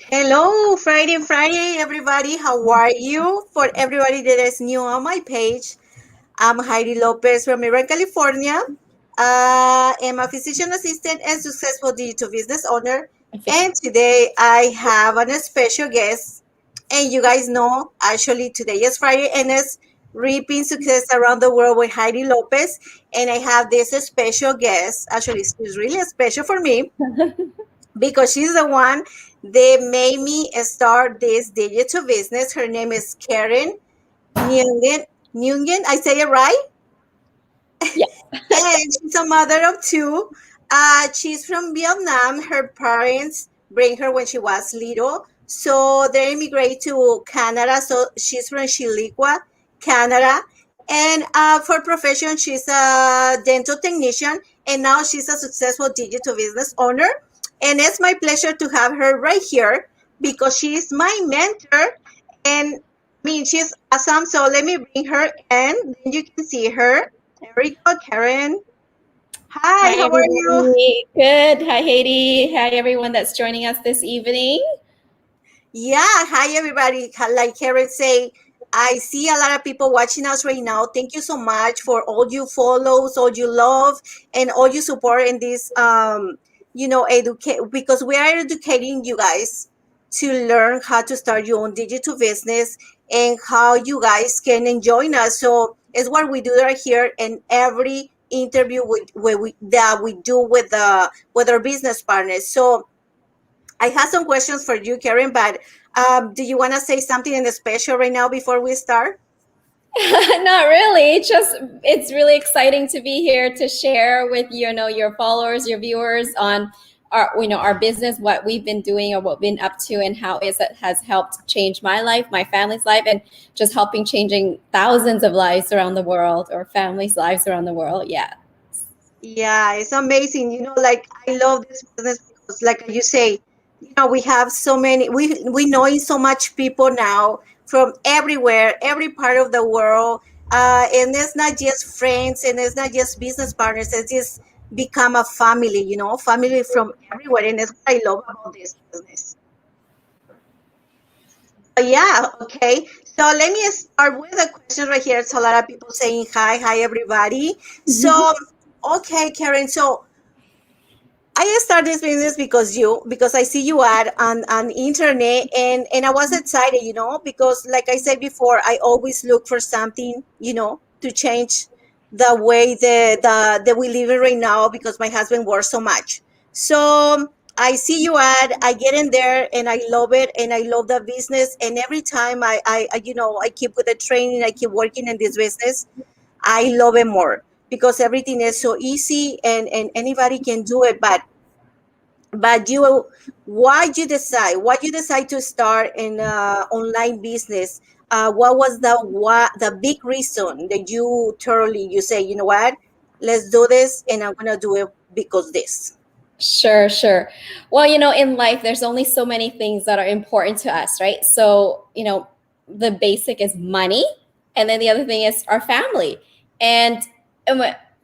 Hello, Friday, everybody. How are you? For everybody that is new on my page, I'm Heidi Lopez from Immigrant, California. I'm a physician assistant and successful digital business owner. And today I have a special guest. And you guys know, actually, today is Friday and it's Reaping Success Around the World with Heidi Lopez. And I have this special guest. Actually, she's really special for me because she's the one that made me start this digital business. Her name is Karen Nguyen. Nguyen, I say it right? Yeah. And she's a mother of two. She's from Vietnam. Her parents bring her when she was little. So they immigrated to Canada. So she's from Chilliwack, Canada. And for profession, she's a dental technician. And now she's a successful digital business owner. And it's my pleasure to have her right here because she's my mentor. And I mean, she's awesome. So let me bring her in. Then you can see her. There we go, Karen. Hi, Hi, how are you? everybody. Good. Hi, Haiti. Hi, everyone that's joining us this evening. Yeah, hi everybody. Like Karen say, I see a lot of people watching us right now. Thank you so much for all you follows, all you love, and all you support in this educate because we are educating you guys to learn how to start your own digital business and how you guys can join us. So it's what we do right here in every interview that we do with our business partners. So I have some questions for you, Karen, but do you want to say something in the special right now before we start? Not really. Just it's really exciting to be here to share with your followers, your viewers on our business, what we've been doing or what we've been up to, and how it has helped change my life, my family's life, and just helping changing thousands of lives around the world or families' lives around the world. Yeah. Yeah, it's amazing. Like I love this business because, like you say, we have so many. We know so much people now from everywhere, every part of the world, and it's not just friends, and it's not just business partners. It's just become a family. Family from everywhere, and that's what I love about this business. Yeah, okay. So let me start with a question right here. It's a lot of people saying hi, everybody. So, okay, Karen. So I started this business because I see you ad on internet and I was excited, because like I said before, I always look for something, to change the way that we live in right now because my husband works so much. So I see you ad, I get in there and I love it and I love the business. And every time I keep with the training, I keep working in this business, I love it more because everything is so easy and anybody can do it. But why you decide to start an online business? What was the big reason that you say, you know what, let's do this and I'm gonna do it because this. Sure, sure. Well, in life, there's only so many things that are important to us, right? So, the basic is money, and then the other thing is our family and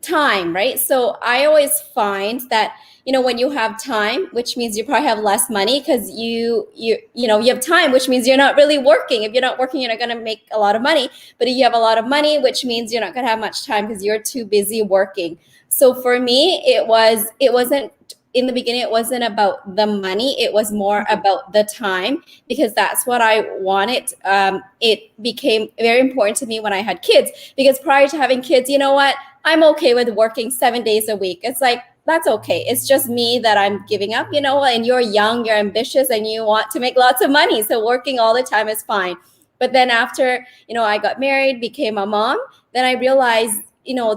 time, right? So, I always find that, when you have time, which means you probably have less money because you have time, which means you're not really working. If you're not working, you're not going to make a lot of money. But if you have a lot of money, which means you're not going to have much time because you're too busy working. So for me, it wasn't in the beginning, it wasn't about the money. It was more about the time because that's what I wanted. It became very important to me when I had kids because prior to having kids, you know what? I'm okay with working 7 days a week. It's like, that's okay. It's just me that I'm giving up, and you're young, you're ambitious, and you want to make lots of money. So working all the time is fine. But then after, I got married, became a mom, then I realized,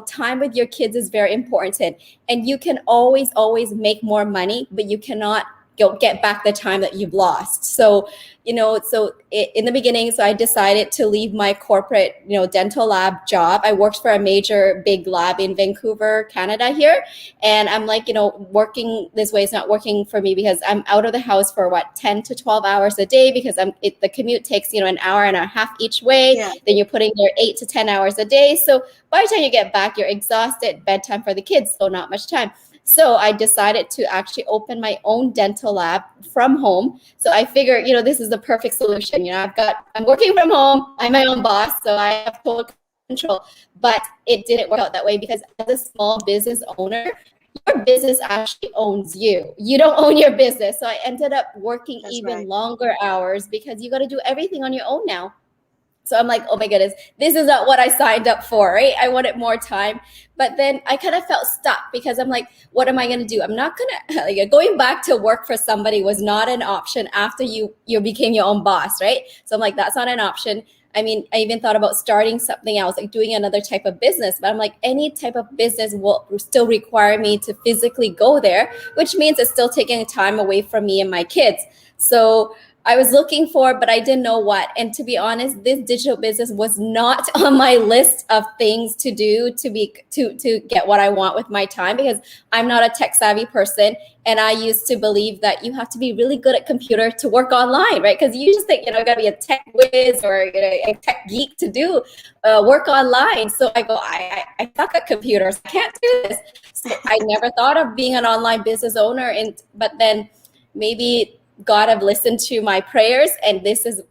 time with your kids is very important, and you can always make more money, but you cannot go get back the time that you've lost. So in the beginning, so I decided to leave my corporate dental lab job. I worked for a major big lab in Vancouver, Canada here, and I'm like, working this way is not working for me because I'm out of the house for 10 to 12 hours a day because the commute takes an hour and a half each way. Yeah. Then you're putting there 8 to 10 hours a day. So by the time you get back, you're exhausted, bedtime for the kids, so not much time. So I decided to actually open my own dental lab from home. So I figured, this is the perfect solution. I'm working from home, I'm my own boss, so I have total control. But it didn't work out that way because as a small business owner, your business actually owns you. You don't own your business. So I ended up working even longer hours because you got to do everything on your own now. So I'm like, oh my goodness, this is not what I signed up for, right? I wanted more time. But then I kind of felt stuck because I'm like, what am I going to do? I'm not going to, like, going back to work for somebody was not an option after you became your own boss, right? So I'm like, that's not an option. I mean, I even thought about starting something else, like doing another type of business. But I'm like, any type of business will still require me to physically go there, which means it's still taking time away from me and my kids. So I was looking for, but I didn't know what. And to be honest, this digital business was not on my list of things to do to get what I want with my time, because I'm not a tech savvy person. And I used to believe that you have to be really good at computer to work online, right? Because you just think, you got to be a tech whiz or a tech geek to do work online. So I go, I suck at computers. I can't do this. So I never thought of being an online business owner. But then maybe God have listened to my prayers, and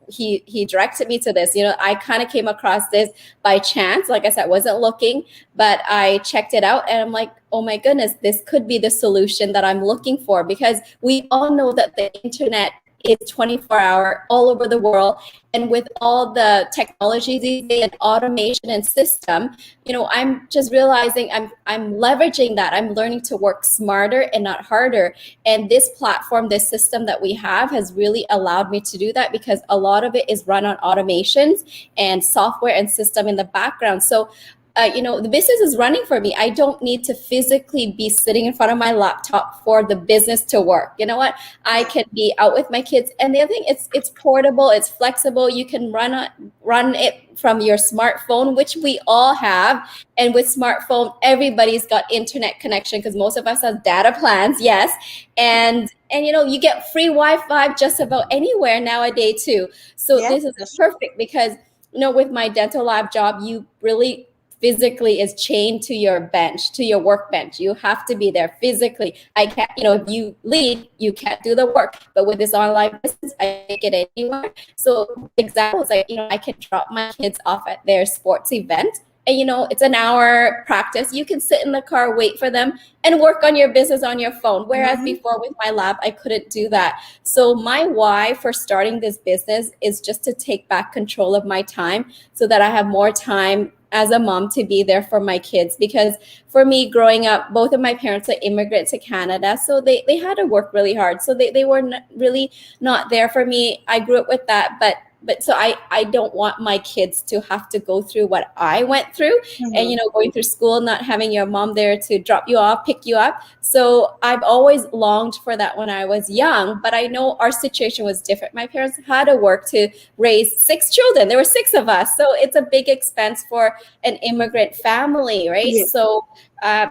he directed me to this. I kind of came across this by chance. Like I said, I wasn't looking, but I checked it out and I'm like, oh my goodness, this could be the solution that I'm looking for, because we all know that the internet is 24-hour all over the world. And with all the technology these days and automation and system, I'm just realizing I'm leveraging that. I'm learning to work smarter and not harder. And this platform, this system that we have has really allowed me to do that, because a lot of it is run on automations and software and system in the background. So the business is running for me. I don't need to physically be sitting in front of my laptop for the business to work. You know what? I can be out with my kids. And the other thing, it's portable, it's flexible. You can run it from your smartphone, which we all have. And with smartphone, everybody's got internet connection, because most of us have data plans. Yes. And you get free Wi-Fi just about anywhere nowadays too. So this is perfect because, with my dental lab job, you really physically is chained to your bench, to your workbench. You have to be there physically. I can't, if you leave, you can't do the work. But with this online business, I take it anywhere. So examples, I can drop my kids off at their sports event. And, it's an hour practice. You can sit in the car, wait for them, and work on your business on your phone. Whereas before with my lab, I couldn't do that. So my why for starting this business is just to take back control of my time so that I have more time as a mom to be there for my kids. Because for me, growing up, both of my parents are immigrants to Canada. So they had to work really hard. So they were really not there for me. I grew up with that. But so I don't want my kids to have to go through what I went through. And, going through school, not having your mom there to drop you off, pick you up. So I've always longed for that when I was young, but I know our situation was different. My parents had to work to raise 6 children. There were 6 of us. So it's a big expense for an immigrant family, right? Yeah. So,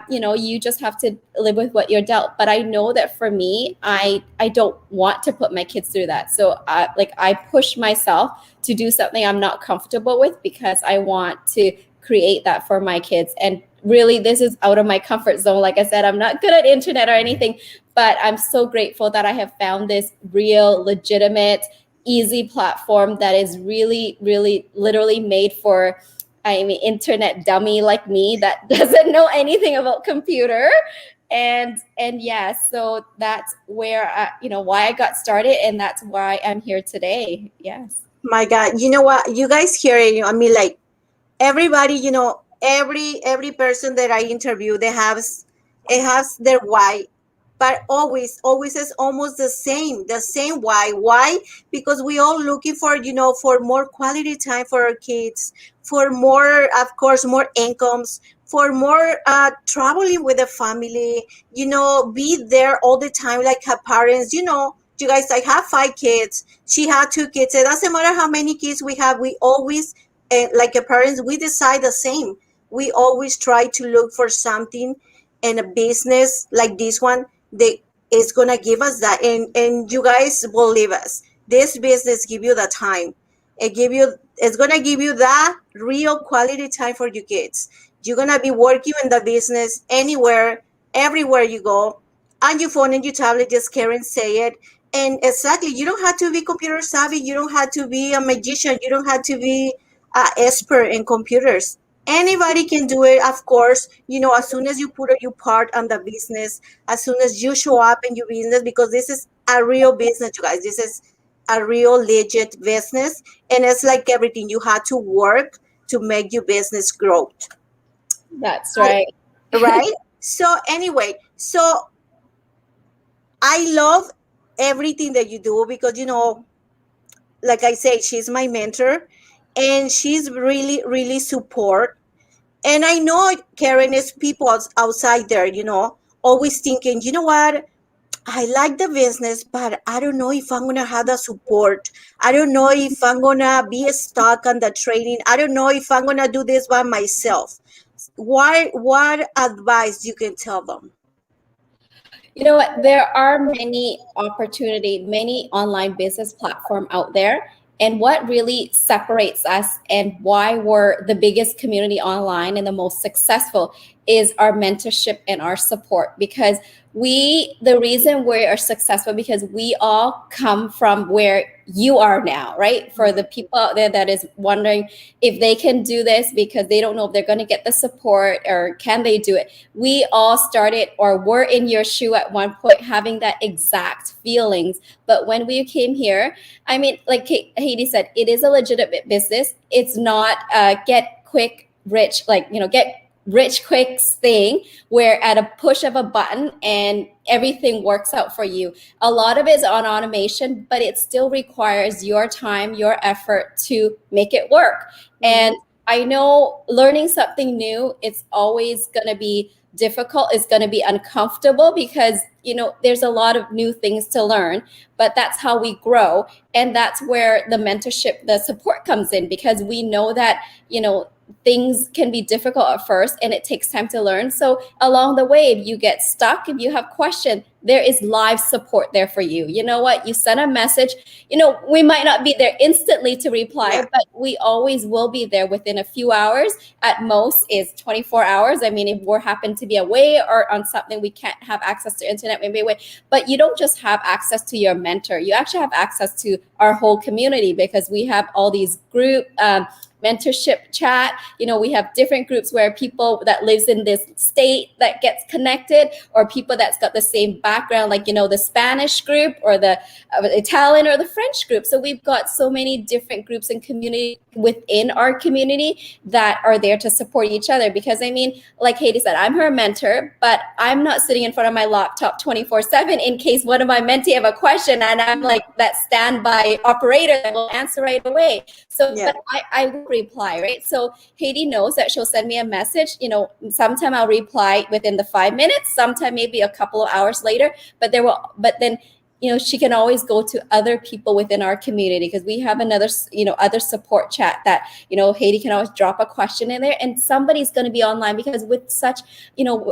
you just have to live with what you're dealt. But I know that for me, I don't want to put my kids through that. So I push myself to do something I'm not comfortable with, because I want to create that for my kids. And really, this is out of my comfort zone. Like I said, I'm not good at internet or anything, but I'm so grateful that I have found this real, legitimate, easy platform that is really, really, literally made for internet dummy like me that doesn't know anything about computer. And yes, so that's where why I got started, and that's why I'm here today. Yes. My God, you know what? You guys hear it? Like everybody, every person that I interview, it has their why, but always is almost the same why. Why? Because we all looking for, for more quality time for our kids, for more, of course, more incomes, for more traveling with the family, be there all the time like her parents, you guys, I have 5 kids. She had 2 kids. It doesn't matter how many kids we have. We always, like a parents, we decide the same. We always try to look for something in a business like this one that is going to give us that. And you guys believe us. This business give you the time. It's going to give you that real quality time for your kids. You're going to be working in the business anywhere, everywhere you go, on your phone and your tablet, just Karen say it. And exactly, you don't have to be computer savvy. You don't have to be a magician. You don't have to be an expert in computers. Anybody can do it, of course. As soon as you put your part on the business, as soon as you show up in your business, because this is a real business, you guys. This is a real legit business. And it's like everything, you have to work to make your business grow. That's right. Right? So, anyway, so I love everything that you do because, like I say, she's my mentor and she's really, really support. And I know Karen is people outside there, always thinking, you know what? I like the business, but I don't know if I'm going to have the support. I don't know if I'm going to be stuck on the training. I don't know if I'm going to do this by myself. What advice you can tell them? You know what? There are many opportunity, many online business platform out there. And what really separates us and why we're the biggest community online and the most successful is our mentorship and our support. Because the reason we are successful because we all come from where you are now, right? For the people out there that is wondering if they can do this because they don't know if they're going to get the support or can they do it. We all started or were in your shoe at one point having that exact feelings. But when we came here, I mean, like Haydee said, it is a legitimate business. It's not get quick rich, get rich quick thing where at a push of a button and everything works out for you. A lot of it is on automation, but it still requires your time, your effort to make it work. And I know learning something new, it's always going to be difficult. It's going to be uncomfortable because, there's a lot of new things to learn, but that's how we grow. And that's where the mentorship, the support comes in because we know that, things can be difficult at first and it takes time to learn. So along the way, if you get stuck, if you have questions, there is live support there for you. You know what? You send a message, we might not be there instantly to reply, but we always will be there within a few hours. At most is 24 hours. I mean, if we happen to be away or on something, we can't have access to internet, maybe away. But you don't just have access to your mentor. You actually have access to our whole community because we have all these group mentorship chat. We have different groups where people that lives in this state that gets connected or people that's got the same background, like, the Spanish group or the Italian or the French group. So we've got so many different groups and community within our community that are there to support each other. Because I mean, like Haydee said, I'm her mentor, but I'm not sitting in front of my laptop 24/7 in case one of my mentee have a question and I'm like that standby operator that will answer right away. So, but I will reply, right? So Haydee knows that she'll send me a message, sometime I'll reply within the 5 minutes, sometime maybe a couple of hours later, but then she can always go to other people within our community because we have another, other support chat that, Haydee can always drop a question in there and somebody's going to be online because with such,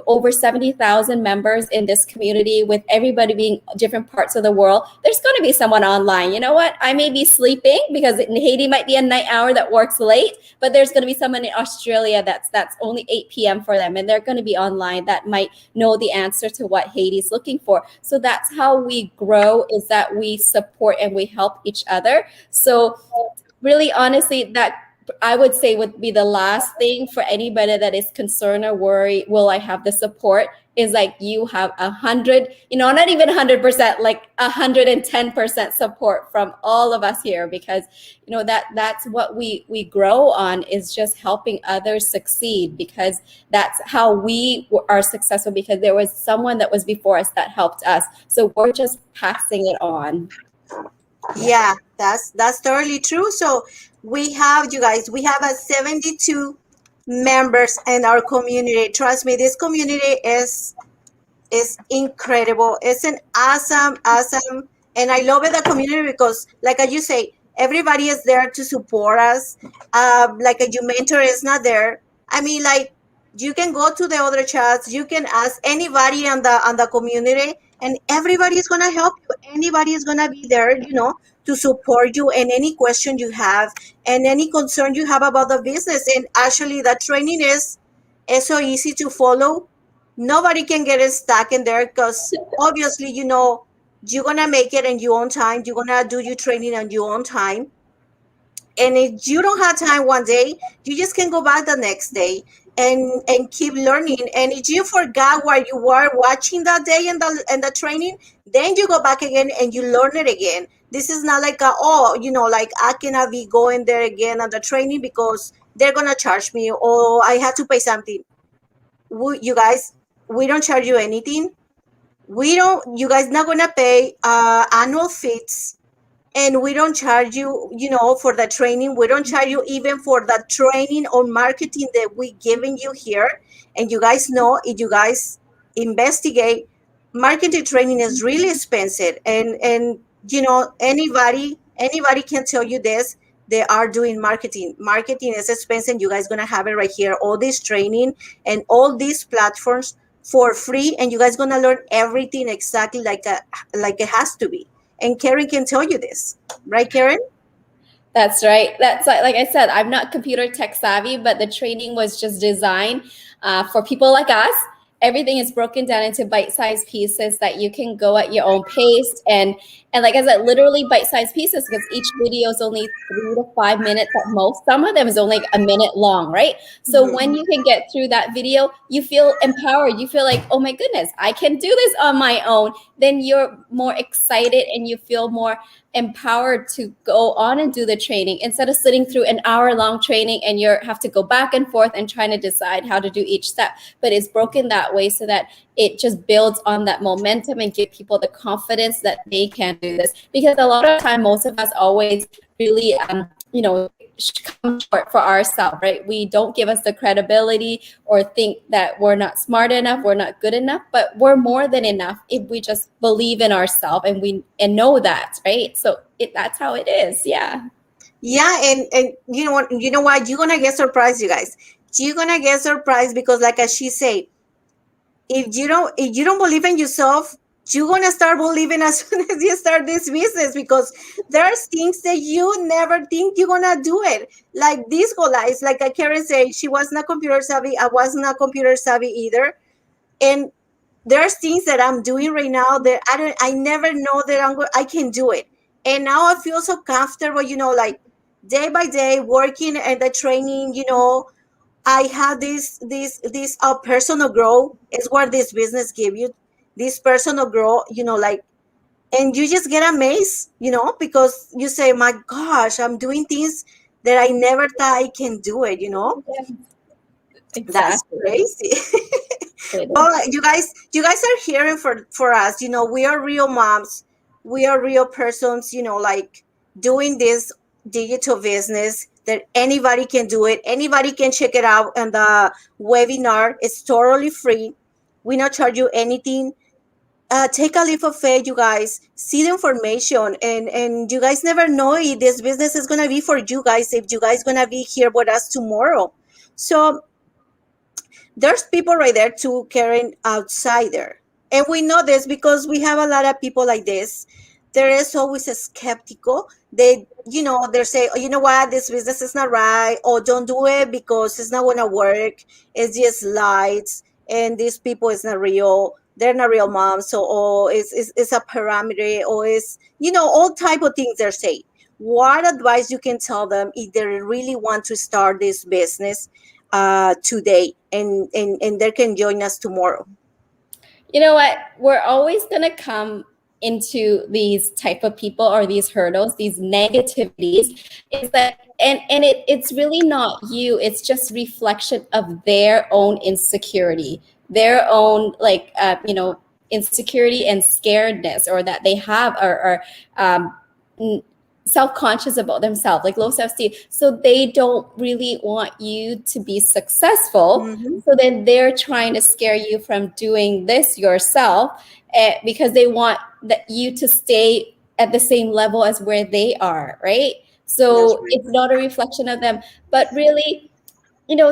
over 70,000 members in this community, with everybody being different parts of the world, there's going to be someone online. You know what? I may be sleeping because Haydee might be a night hour that works late, but there's going to be someone in Australia that's only 8 p.m. for them. And they're going to be online that might know the answer to what Haydee's looking for. So that's how we grow, is that we support and we help each other. So really, honestly, that I would say would be the last thing for anybody that is concerned or worried, will I have the support? Is like you have 100, not even 100%, like 110% support from all of us here because, that's what we grow on, is just helping others succeed because that's how we are successful because there was someone that was before us that helped us. So we're just passing it on. Yeah, that's totally true. So we have, you guys, we have 72 members in our community. Trust me, this community is incredible. It's an awesome, and I love it, the community, because like you say, everybody is there to support us. Like your mentor is not there. I mean, like, you can go to the other chats, you can ask anybody on the community, and everybody is gonna help you. Anybody is gonna be there, to support you and any question you have and any concern you have about the business. And actually, that training is so easy to follow. Nobody can get stuck in there because obviously, you're going to make it in your own time. You're going to do your training on your own time. And if you don't have time one day, you just can go back the next day and keep learning. And if you forgot what you were watching that day in the training, then you go back again and you learn it again. This is not like like I cannot be going there again on the training because they're gonna charge me or I have to pay something. You guys, we don't charge you anything. We don't. You guys not gonna pay annual fees, and we don't charge you, for the training. We don't charge you even for the training on marketing that we giving you here. And you guys know, if you guys investigate, marketing training is really expensive. And anybody can tell you this. They are doing marketing. Marketing is expensive. You guys gonna have it right here. All this training and all these platforms for free, and you guys gonna learn everything exactly like it has to be. And Karen can tell you this, right, Karen? That's right. That's like I said, I'm not computer tech savvy, but the training was just designed for people like us. Everything is broken down into bite-sized pieces that you can go at your own pace. And like I said, literally bite-sized pieces because each video is only 3 to 5 minutes at most. Some of them is only a minute long, right? So when you can get through that video, you feel empowered. You feel like, oh my goodness, I can do this on my own. Then you're more excited and you feel more empowered to go on and do the training instead of sitting through an hour-long training and you have to go back and forth and trying to decide how to do each step. But it's broken that way so that it just builds on that momentum and give people the confidence that they can do this. Because a lot of time, most of us always really, come short for ourselves, right? We don't give us the credibility or think that we're not smart enough, we're not good enough, but we're more than enough if we just believe in ourselves and know that, right? So that's how it is. Yeah. Yeah, and you know what? You're gonna get surprised, you guys. You're gonna get surprised because, like as she said, if you don't believe in yourself, you're gonna start believing as soon as you start this business because there's things that you never think you're gonna do it. Like this whole life, like Karen said, she was not computer savvy. I was not computer savvy either. And there's things that I'm doing right now that I never know that I can do it. And now I feel so comfortable, like day by day working at the training, I have this personal growth is what this business give you, this personal growth, like, and you just get amazed, because you say, my gosh, I'm doing things that I never thought I can do it, Exactly. That's crazy. Well, you guys are hearing for us, we are real moms, we are real persons, like doing this digital business that anybody can do it, anybody can check it out, and the webinar is totally free. We not charge you anything. Take a leap of faith, you guys, see the information, and you guys never know if this business is going to be for you guys, if you guys going to be here with us tomorrow. So there's people right there too, Karen, outside there. And we know this because we have a lot of people like this. There is always a skeptical. They say, oh, you know what, this business is not right, or don't do it because it's not gonna work. It's just lights, and these people is not real. They're not real moms. So, it's a parameter, or it's, all type of things they're saying. What advice you can tell them if they really want to start this business today, and they can join us tomorrow? You know what? We're always going to come into these type of people or these hurdles, these negativities. Is that it's really not you. It's just reflection of their own insecurity, their own insecurity and scaredness, or that they have, or self-conscious about themselves, like low self-esteem. So they don't really want you to be successful. Mm-hmm. So then they're trying to scare you from doing this yourself, because they want you to stay at the same level as where they are, right? So That's right. it's not a reflection of them, but really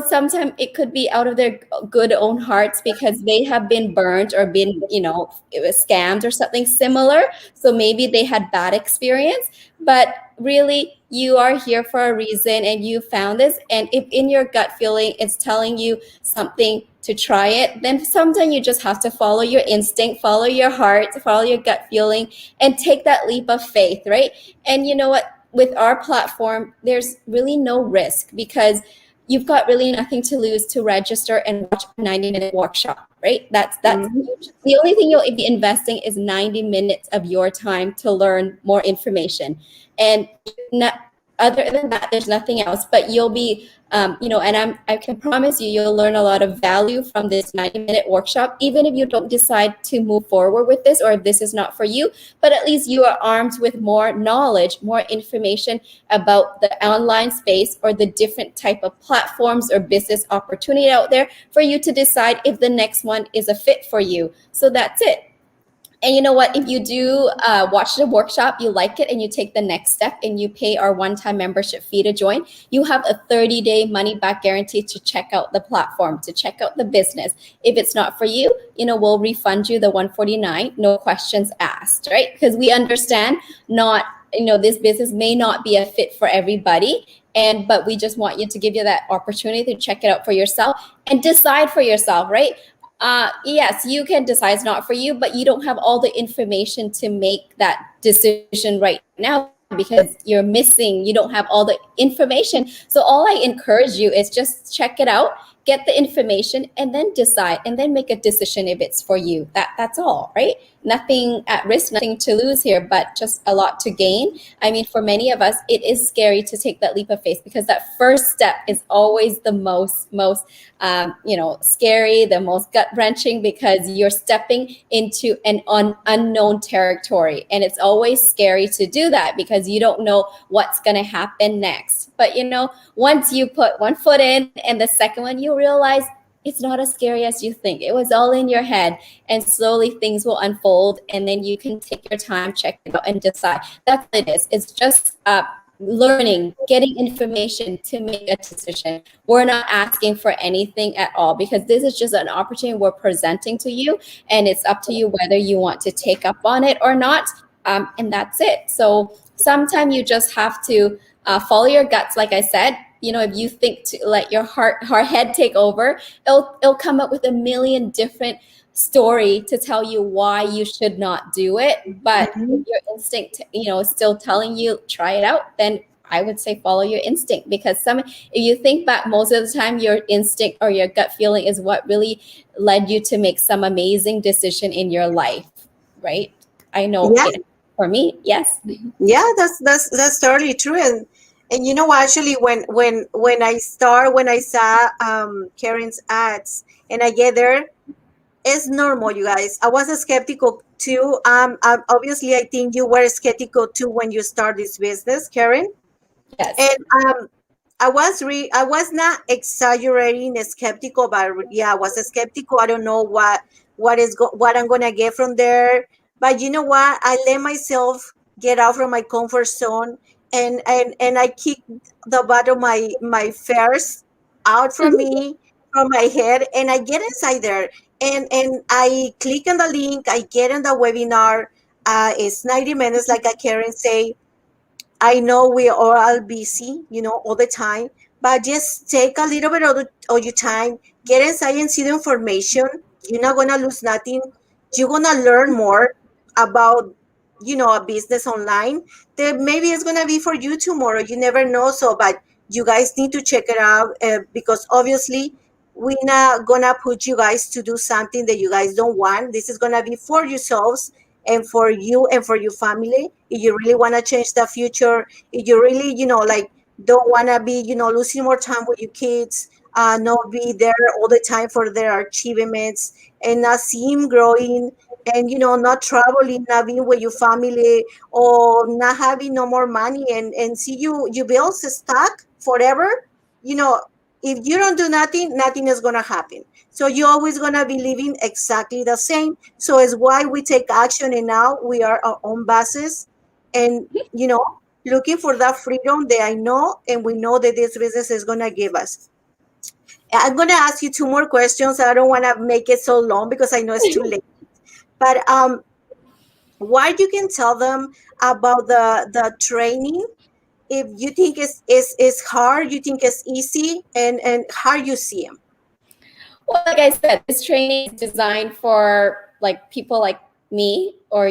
sometimes it could be out of their good own hearts because they have been burned or been, it was scammed or something similar. So maybe they had bad experience, but really you are here for a reason and you found this. And if in your gut feeling it's telling you something to try it, then sometimes you just have to follow your instinct, follow your heart, follow your gut feeling, and take that leap of faith, right? And you know what? With our platform, there's really no risk because you've got really nothing to lose to register and watch a 90-minute workshop, right? That's the only thing you'll be investing is 90 minutes of your time to learn more information. And not, other than that, there's nothing else. But you'll be, and I can promise you, you'll learn a lot of value from this 90-minute workshop, even if you don't decide to move forward with this or if this is not for you. But at least you are armed with more knowledge, more information about the online space or the different type of platforms or business opportunity out there for you to decide if the next one is a fit for you. So that's it. And you know what? If you do watch the workshop, you like it, and you take the next step and you pay our one-time membership fee to join, you have a 30-day money-back guarantee to check out the platform, to check out the business. If it's not for you, we'll refund you the $149, no questions asked, right? Because we understand this business may not be a fit for everybody. But we just want you to give you that opportunity to check it out for yourself and decide for yourself, right? Yes, you can decide it's not for you, but you don't have all the information to make that decision right now because you don't have all the information. So all I encourage you is just check it out, get the information, and then decide, and then make a decision if it's for you. That's all, right? Nothing at risk, nothing to lose here, but just a lot to gain. I mean, for many of us, it is scary to take that leap of faith because that first step is always the most scary, the most gut wrenching because you're stepping into an unknown territory. And it's always scary to do that because you don't know what's going to happen next. But, once you put one foot in and the second one, you realize it's not as scary as you think. It was all in your head, and slowly things will unfold, and then you can take your time, check it out, and decide. That's what it is. It's just learning, getting information to make a decision. We're not asking for anything at all because this is just an opportunity we're presenting to you, and it's up to you whether you want to take up on it or not. And that's it. So sometimes you just have to follow your guts, like I said. If you think to let your head take over, it'll come up with a million different story to tell you why you should not do it. But if your instinct, is still telling you try it out, then I would say follow your instinct because if you think back, most of the time your instinct or your gut feeling is what really led you to make some amazing decision in your life, right? I know for me, yes. Yeah, that's totally true. And actually when I saw Karen's ads and I get there, it's normal, you guys. I was skeptical too. Obviously I think you were skeptical too when you start this business, Karen. Yes. And I was not exaggerating skeptical, but yeah, I was skeptical. I don't know what I'm gonna get from there. But you know what? I let myself get out from my comfort zone, and I kick the butt of my fears out from me, from my head, and I get inside there, and I click on the link. I get in the webinar. It's 90 minutes, like I Karen say. I know we are all busy, all the time, but just take a little bit of your time, get inside and see the information. You're not going to lose nothing. You're going to learn more about, a business online that maybe it's going to be for you tomorrow. You never know. So, but you guys need to check it out because obviously we're not going to put you guys to do something that you guys don't want. This is going to be for yourselves and for you and for your family. If you really want to change the future, if you really, don't want to be, losing more time with your kids, not be there all the time for their achievements and not see him growing and, not traveling, not being with your family or not having no more money and see you bills stuck forever, if you don't do nothing, nothing is going to happen. So you're always going to be living exactly the same. So it's why we take action, and now we are our own bosses and, looking for that freedom that I know and we know that this business is going to give us. I'm going to ask you two more questions. I don't want to make it so long because I know it's too late. But what you can tell them about the training, if you think is hard, you think it's easy, and how you see them. Well, like I said, this training is designed for like people like me or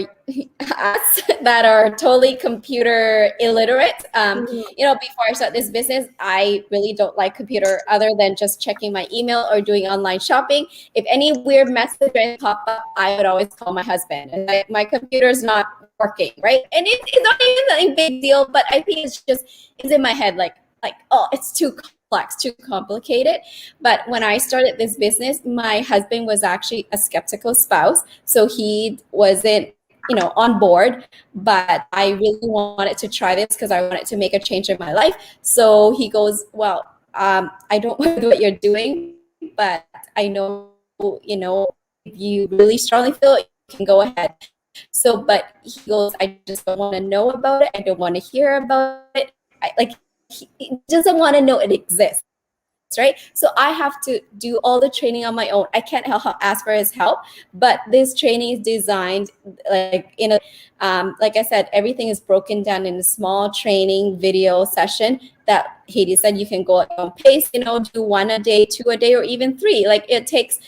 us that are totally computer illiterate. Before I start this business, I really don't like computer other than just checking my email or doing online shopping. If any weird message pop up, I would always call my husband, and my computer's not working, right? And it's not even a big deal, but I think it's in my head, like oh, it's too complex, too complicated. But when I started this business, my husband was actually a skeptical spouse, so he wasn't on board, but I really wanted to try this because I wanted to make a change in my life. So he goes, well, I don't want to do what you're doing, but I know, if you really strongly feel it, you can go ahead. So, but he goes, I just don't want to know about it. I don't want to hear about it. He doesn't want to know it exists. Right? So I have to do all the training on my own. I can't ask for his help, but this training is designed like I said, everything is broken down in a small training video session that Haydee said you can go at your own pace, do 1 a day, 2 a day, or even 3. Like it takes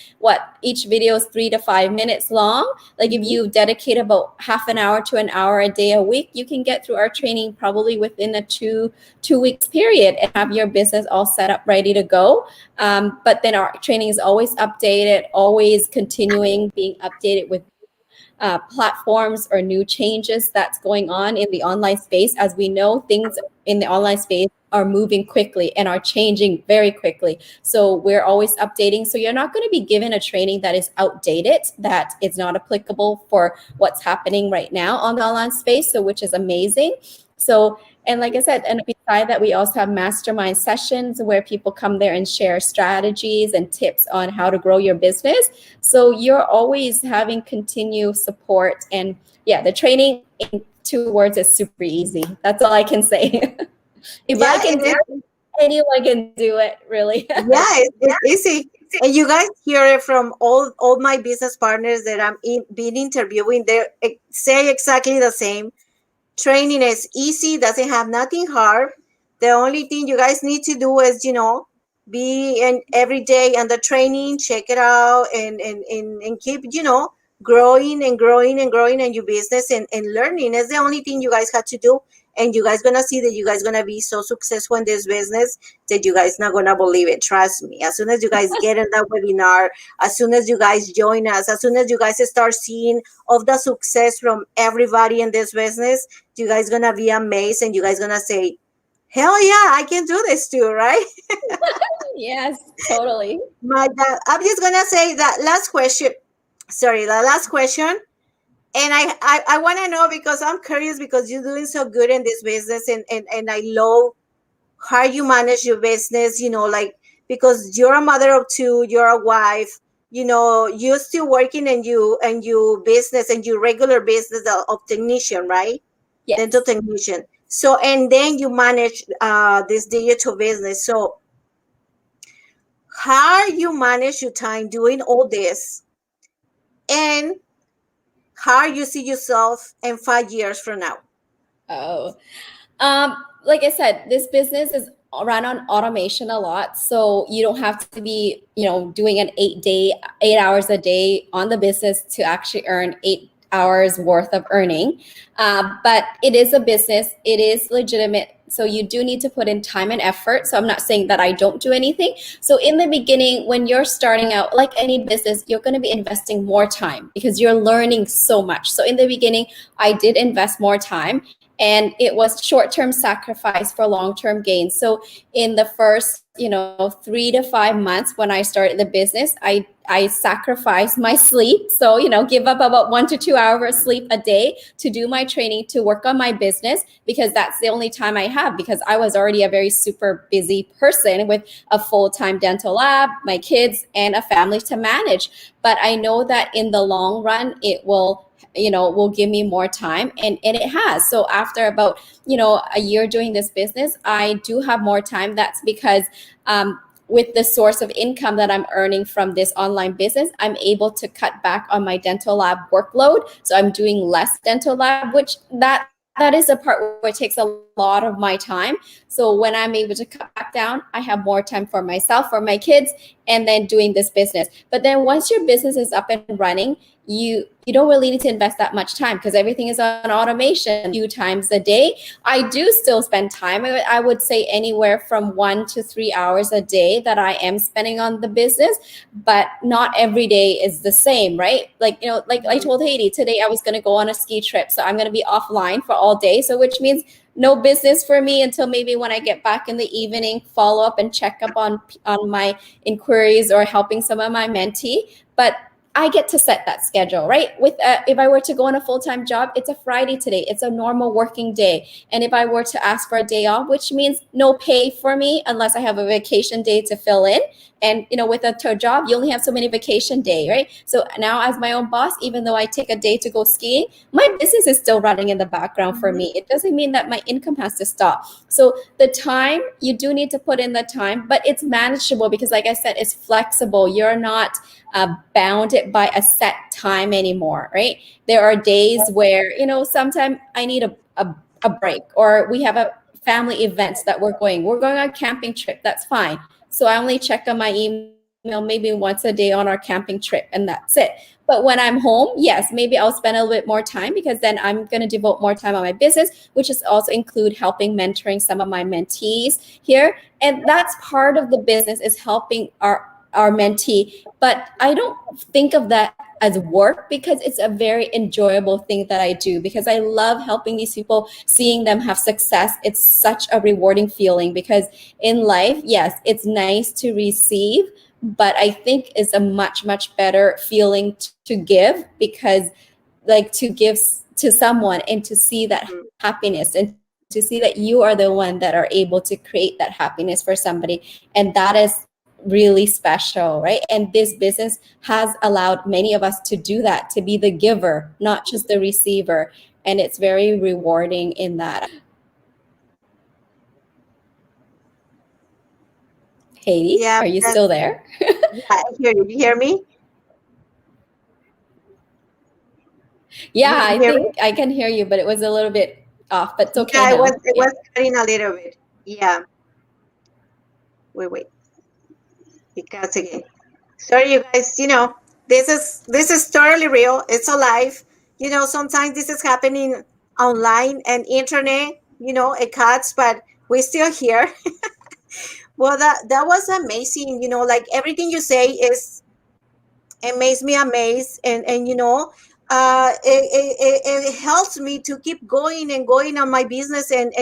each video is 3 to 5 minutes long. Like if you dedicate about half an hour to an hour a day a week, you can get through our training probably within a two weeks period and have your business all set up, ready to go. But then our training is always updated, always continuing, being updated with platforms or new changes that's going on in the online space. As we know, things in the online space are moving quickly and are changing very quickly. So we're always updating. So you're not going to be given a training that is outdated, that is not applicable for what's happening right now on the online space. So which is amazing. So, and like I said, and beside that, we also have mastermind sessions where people come there and share strategies and tips on how to grow your business. So you're always having continued support. And yeah, the training in 2 words is super easy. That's all I can say. If I can do it, anyone can do it, really. Yeah, it's easy. And you guys hear it from all my business partners that I'm been interviewing. They say exactly the same. Training is easy, doesn't have nothing hard. The only thing you guys need to do is, be in every day on the training, check it out, and keep, growing and growing and growing in your business and learning. It's the only thing you guys have to do. And you guys gonna see that you guys gonna be so successful in this business that you guys not gonna believe it. Trust me. As soon as you guys get in that webinar, as soon as you guys join us, as soon as you guys start seeing of the success from everybody in this business, you guys gonna be amazed and you guys gonna say, hell yeah, I can do this too, right? Yes, totally. My God. I'm just gonna say that last question. Sorry, the last question. And I want to know because I'm curious because you're doing so good in this business and I love how you manage your business, because you're a mother of 2, you're a wife, you're still working in you business and your regular business of technician, right? Yes. Dental technician. So, and then you manage this digital business. So how you manage your time doing all this and how you see yourself in 5 years from now? Oh, like I said, this business is run on automation a lot. So you don't have to be, doing an 8 hours a day on the business to actually earn 8 hours worth of earning. But it is a business. It is legitimate. So you do need to put in time and effort. So I'm not saying that I don't do anything. So in the beginning, when you're starting out, like any business, you're going to be investing more time because you're learning so much. So in the beginning, I did invest more time. And it was short-term sacrifice for long-term gains. So in the first, 3 to 5 months when I started the business, I sacrificed my sleep. So, give up about 1 to 2 hours sleep a day to do my training, to work on my business, because that's the only time I have, because I was already a very super busy person with a full-time dental lab, my kids, and a family to manage. But I know that in the long run, it will give me more time, and it has. So after about, a year doing this business, I do have more time. That's because with the source of income that I'm earning from this online business, I'm able to cut back on my dental lab workload. So I'm doing less dental lab, which that is a part where it takes a lot of my time. So when I'm able to cut back down, I have more time for myself, for my kids, and then doing this business. But then once your business is up and running, you don't really need to invest that much time because everything is on automation. A few times a day, I do still spend time. I would say anywhere from 1 to 3 hours a day that I am spending on the business, but not every day is the same, right? Like, like I told Haydee today, I was going to go on a ski trip, so I'm going to be offline for all day. So which means no business for me until maybe when I get back in the evening, follow up and check up on my inquiries or helping some of my mentee. But I get to set that schedule, right? With if I were to go on a full-time job, it's a Friday today. It's a normal working day. And if I were to ask for a day off, which means no pay for me unless I have a vacation day to fill in. And with a job, you only have so many vacation days, right? So now as my own boss, even though I take a day to go skiing, my business is still running in the background for me. It doesn't mean that my income has to stop. So the time, you do need to put in the time, but it's manageable because like I said, it's flexible. You're not bounded by a set time anymore, right? There are days where, sometimes I need a break, or we have a family events that we're going on a camping trip. That's fine. So I only check on my email maybe once a day on our camping trip, and that's it. But when I'm home, yes, maybe I'll spend a little bit more time because then I'm going to devote more time on my business, which is also include helping mentoring some of my mentees here. And that's part of the business, is helping our mentee. But I don't think of that as work because it's a very enjoyable thing that I do, because I love helping these people, seeing them have success. It's such a rewarding feeling, because in life, yes, it's nice to receive, but I think it's a much, much better feeling to give, because like to give to someone and to see that happiness, and to see that you are the one that are able to create that happiness for somebody. And that is really special, right? And this business has allowed many of us to do that, to be the giver, not just the receiver. And it's very rewarding in that. Haydee, Yeah, are you still there? yeah, I hear you. You hear me? Yeah, You I hear me? think I can hear you, but it was a little bit off, but it's okay Yeah, it was now. it Yeah. was cutting a little bit. Yeah. Wait. Because again. Sorry, you guys. This is totally real. It's alive. Sometimes this is happening online and internet. It cuts, but we're still here. Well, that was amazing. Like everything you say is, it makes me amazed, and it helps me to keep going and going on my business, and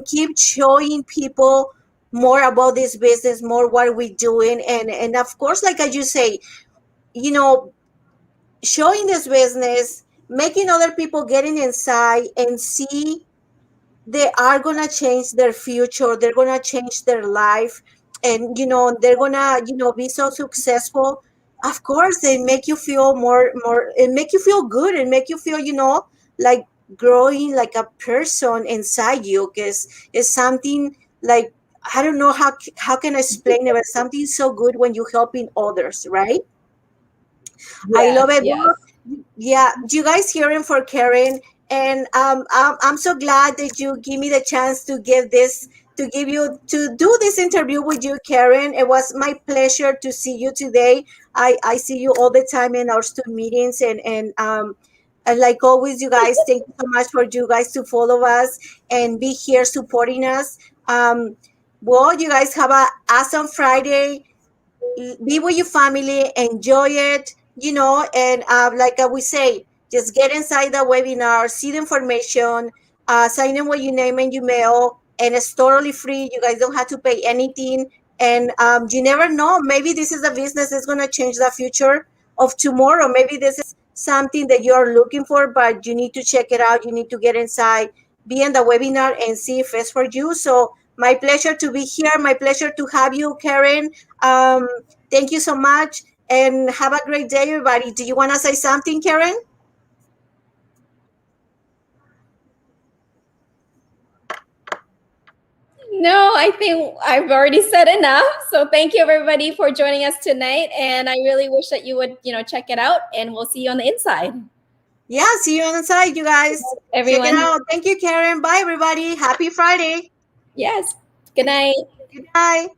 keep showing people more about this business, more what we're doing, and of course, like as you say, you know showing this business, making other people getting inside and see they are gonna change their future, they're gonna change their life, and they're gonna be so successful. Of course, they make you feel more, and make you feel good, and make you feel like growing like a person inside you, because it's something like, I don't know how can I explain it, but something so good when you're helping others, right? I love Yes, it. yes. Well, yeah, you guys hearing for Karen, and I'm so glad that you give me the chance to do this interview with you, Karen. It was my pleasure to see you today. I see you all the time in our student meetings, and like always, you guys, thank you so much for you guys to follow us and be here supporting us. Well, you guys have a awesome Friday. Be with your family, enjoy it, and like we say, just get inside the webinar, see the information, sign in with your name and your mail, and it's totally free. You guys don't have to pay anything, and you never know, maybe this is a business that's going to change the future of tomorrow. Maybe this is something that you're looking for, but you need to check it out. You need to get inside, be in the webinar, and see if it's for you. So my pleasure to be here, my pleasure to have you, Karen. um, Thank you so much, and have a great day, everybody. Do you want to say something, Karen? No, I think I've already said enough. So thank you everybody for joining us tonight. And I really wish that you would, check it out, and we'll see you on the inside. Yeah, see you on the side, you guys. Everyone. Check it out. Thank you, Karen. Bye, everybody. Happy Friday. Yes. Good night. Good night.